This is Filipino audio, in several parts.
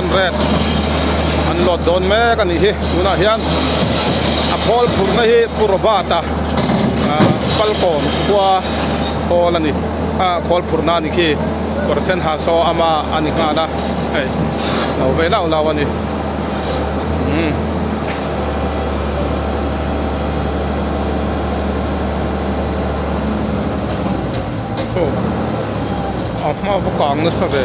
200 unload doon me kan hi tuna hian a khol phurna hi purobata palkon kwa holani khol phurna ni khi korsen ha so ama ani ngana ai lo ve lau lawani so ma vukang na sabe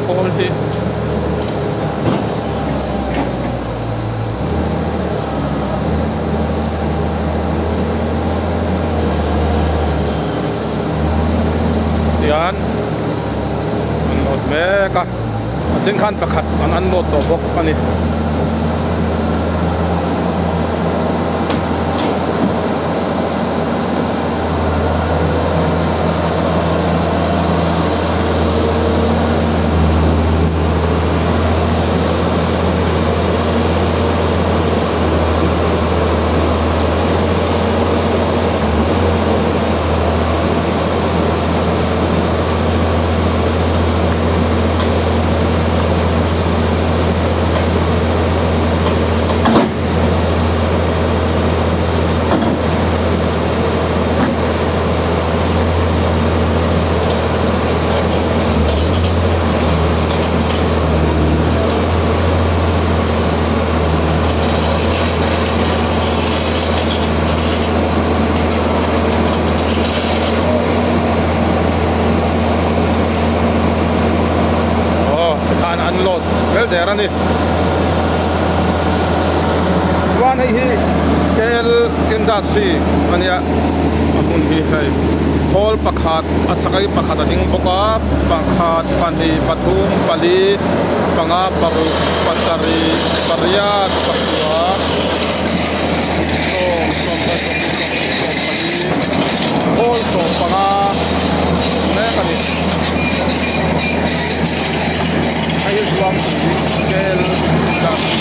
khol hi yan unload me ka chin khan pakhat an unload to bok ani unload well there ani chuan hi kel industry ania ahun hi hai khol pakhat achakai pakhat ading boka pakhat pani pathum pali panga paru patari pariat pakwa khol so panga ne kani I use one to scale